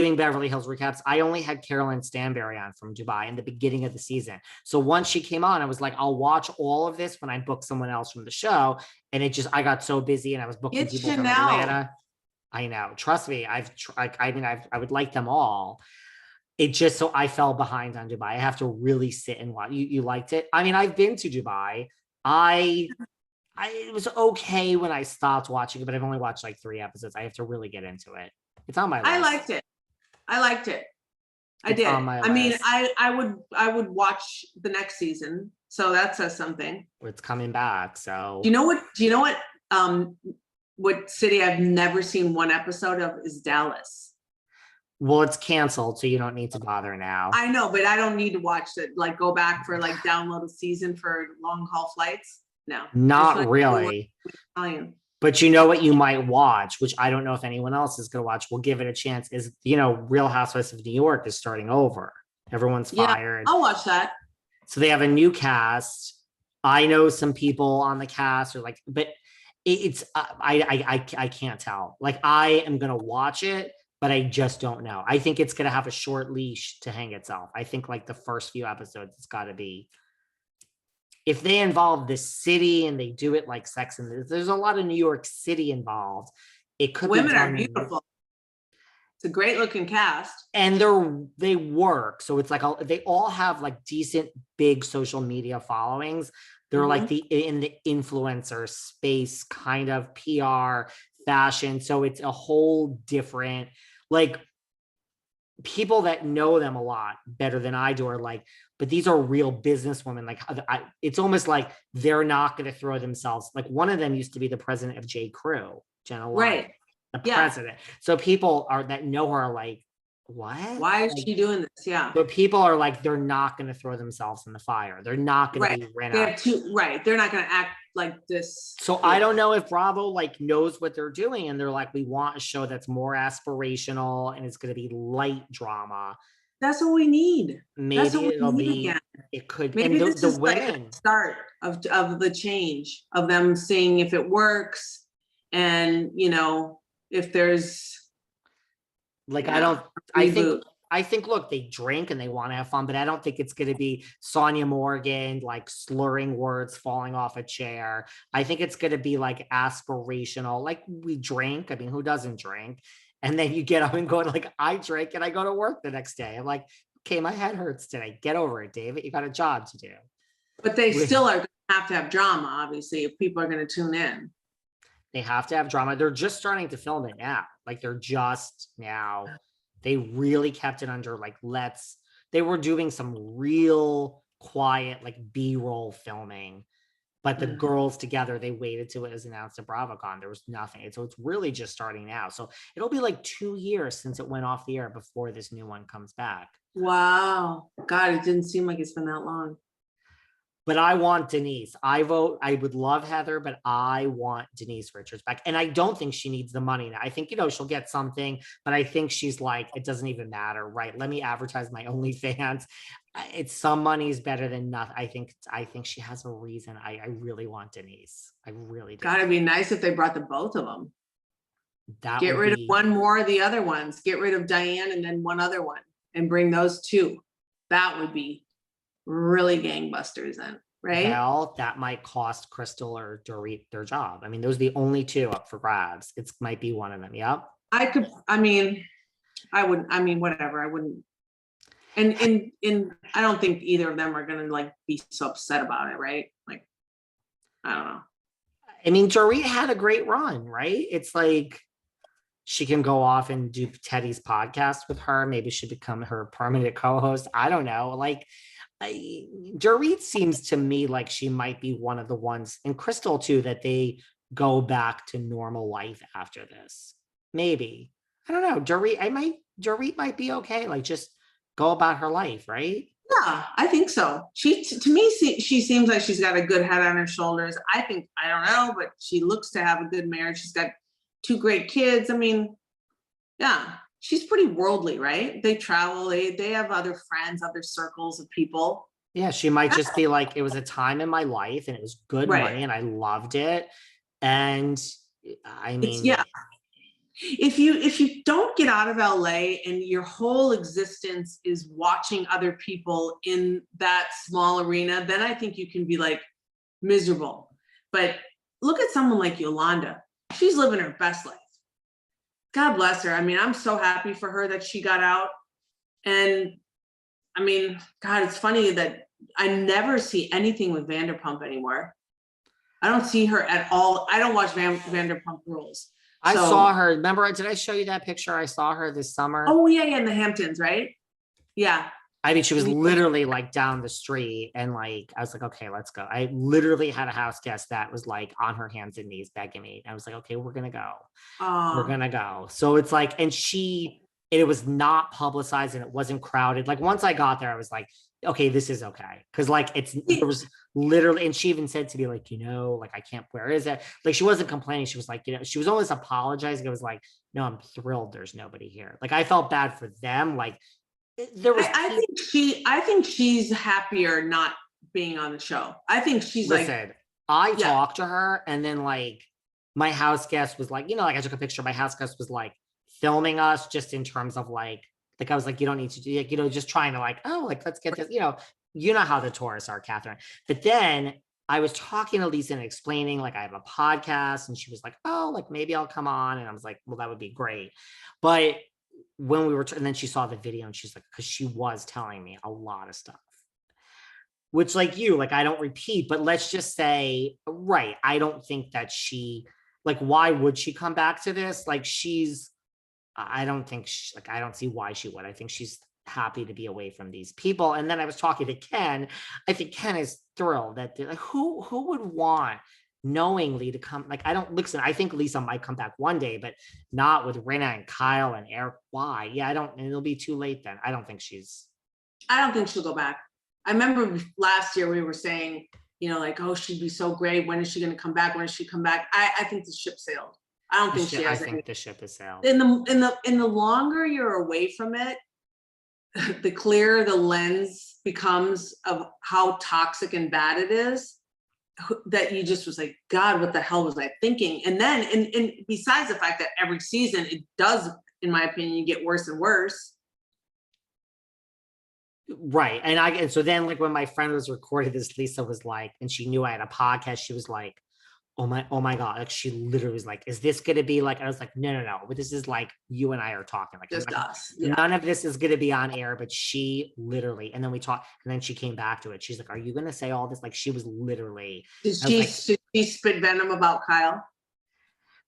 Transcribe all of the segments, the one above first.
doing Beverly Hills recaps, I only had Carolyn Stanbury on from Dubai in the beginning of the season. So once she came on, I was like, I'll watch all of this when I book someone else from the show. And I got so busy and I was booking people from Atlanta. I know. Trust me. I would like them all. It just, so I fell behind on Dubai. I have to really sit and watch. You liked it? I mean, I've been to Dubai. It was okay when I stopped watching it, but I've only watched like 3 episodes. I have to really get into it. It's on my list. I liked it. I did. I mean, I would watch the next season. So that says something. It's coming back. So do you know what city I've never seen one episode of is Dallas. Well, it's canceled, so you don't need to bother now. I know, but I don't need to watch it. Like go back for like download a season for long haul flights. No, not really. But you know what you might watch, which I don't know if anyone else is going to watch. We'll give it a chance. Is, Real Housewives of New York is starting over. Everyone's fired. I'll watch that. So they have a new cast. I know some people on the cast are like, but it's I can't tell. Like I am going to watch it, but I just don't know. I think it's going to have a short leash to hang itself. I think like the first few episodes, it's got to be. If they involve the city and they do it like Sex and there's a lot of New York City involved. It could women are beautiful. It's a great looking cast. And they work. So it's like they all have like decent big social media followings. They're like in the influencer space, kind of PR, fashion. So it's a whole different, like people that know them a lot better than I do are like, but these are real businesswomen. Like it's almost like they're not going to throw themselves. Like one of them used to be the president of J. Crew, Jenna White, right? The president. So people that know her are like, what? Why is she doing this? Yeah. But people are like, they're not going to throw themselves in the fire. They're not going to be Rinna. They're not going to act like this. So I don't know if Bravo like knows what they're doing. And they're like, we want a show that's more aspirational and it's going to be light drama. That's what we need. Maybe it'll be, again. It could be. Maybe this is women. Like the start of the change of them seeing if it works. And, if there's like, I think, look, they drink and they want to have fun, but I don't think it's going to be Sonia Morgan, like slurring words, falling off a chair. I think it's going to be like aspirational, like we drink. I mean, who doesn't drink? And then you get up and go like, I drink and I go to work the next day. I'm like, okay, my head hurts today. Get over it, David. You got a job to do. But they still are going to have drama, obviously, if people are going to tune in. They have to have drama. They're just starting to film it now. Like they're just now. They really kept it under like, they were doing some real quiet, like B-roll filming, but the girls together, they waited till it was announced at BravoCon. There was nothing. So it's really just starting now. So it'll be like 2 years since it went off the air before this new one comes back. Wow. God, it didn't seem like it's been that long. But I want Denise. I would love Heather, but I want Denise Richards back. And I don't think she needs the money now. I think, she'll get something, but I think she's like, it doesn't even matter, right? Let me advertise my OnlyFans. It's some money is better than nothing. I think she has a reason. I really want Denise. I really do. Gotta be nice if they brought the both of them. Get rid of one more of the other ones. Get rid of Diane and then one other one and bring those two. That would be really gangbusters then, right? Well, that might cost Crystal or Dorit their job. I mean, those are the only two up for grabs. It might be one of them. Yep. Whatever. I wouldn't. And I don't think either of them are going to like be so upset about it, right? Like, I don't know. I mean, Dorit had a great run, right? It's like she can go off and do Teddy's podcast with her. Maybe she become her permanent co-host. I don't know. Like, Dorit seems to me like she might be one of the ones, and Crystal too, that they go back to normal life after this. Maybe. I don't know. Dorit might be okay. Like just go about her life, right? Yeah, I think so. She seems like she's got a good head on her shoulders. I don't know, but she looks to have a good marriage. She's got 2 great kids. I mean, yeah. She's pretty worldly, right? They travel, they have other friends, other circles of people. Yeah, she might just be like, it was a time in my life and it was good money and I loved it. And I mean, if you don't get out of LA and your whole existence is watching other people in that small arena, then I think you can be like miserable. But look at someone like Yolanda. She's living her best life. God bless her. I mean, I'm so happy for her that she got out. And I mean, God, it's funny that I never see anything with Vanderpump anymore. I don't see her at all. I don't watch Vanderpump Rules. I saw her. Remember, did I show you that picture? I saw her this summer. Oh yeah, in the Hamptons, right? Yeah. I mean, she was literally like down the street, and like I was like, okay, let's go. I literally had a house guest that was like on her hands and knees begging me. I was like, okay, we're gonna go. We're gonna go. So it's like, and it was not publicized and it wasn't crowded. Like once I got there, I was like, okay, this is okay. Cause like it was literally, and she even said to me, like, like, I can't, where is it? Like, she wasn't complaining. She was like, she was almost apologizing. It was like, no, I'm thrilled there's nobody here. Like, I felt bad for them. Like, there was, I think she's happier not being on the show. I think she's listen, I talked to her, and then like my house guest was like, like I took a picture. My house guest was like filming us just in terms of like I was like, you don't need to do, like, just trying to like, oh, like, let's get this, you know how the tourists are, Kathryn. But then I was talking to Lisa and explaining, like, I have a podcast, and she was like, oh, like, maybe I'll come on. And I was like, well, that would be great. But when we were, and then she saw the video, and she's like, because she was telling me a lot of stuff, which like I don't repeat, but let's just say, right, I don't think that like, why would she come back to this? Like, I don't think I don't see why she would. I think she's happy to be away from these people. And then I was talking to Ken. I think Ken is thrilled that like, who would want knowingly to come? Like, I don't listen. I think Lisa might come back one day, but not with Rinna and Kyle and Eric. Why? Yeah, I don't. And it'll be too late then. I don't think she'll go back. I remember last year we were saying, like, oh, she'd be so great. When is she going to come back? When does she come back? I think the ship sailed. I don't think she has. I think the ship is sailed. In the longer you're away from it, the clearer the lens becomes of how toxic and bad it is. That you just was like, God, what the hell was I thinking? And then, and besides the fact that every season it does, in my opinion, get worse and worse. Right. And so then, like, when my friend was recording this, Lisa was like, and she knew I had a podcast, she was like, oh my God. Like, she literally was like, is this going to be like, I was like, no. But this is like, you and I are talking. Like, just us. Yeah. None of this is going to be on air, but she literally, and then we talked, and then she came back to it. She's like, are you going to say all this? Like, she was literally. Did she spit venom about Kyle?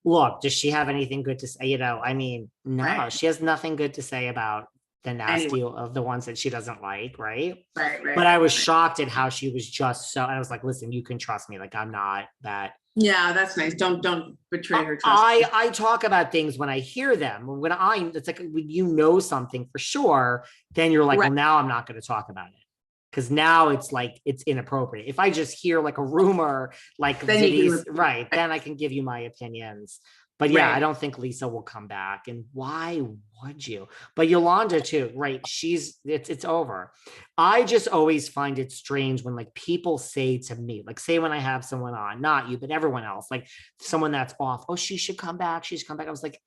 Look, does she have anything good to say? I mean, no, right. She has nothing good to say about the nasty of the ones that she doesn't like, right? Right. But I was shocked at how she was just so, and I was like, listen, you can trust me. Like, I'm not that. Yeah, that's nice. Don't betray her trust. I talk about things when I hear them. It's like, when you know something for sure, then you're like, right. Well, now I'm not going to talk about it. Because now it's like, it's inappropriate. If I just hear like a rumor, like Denise, right, then I can give you my opinions. But yeah, right. I don't think Lisa will come back. And why would you? But Yolanda too, right? It's over. I just always find it strange when like people say to me, like, say when I have someone on, not you, but everyone else, like someone that's off, oh, she should come back. She should come back. I was like,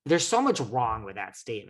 there's so much wrong with that statement.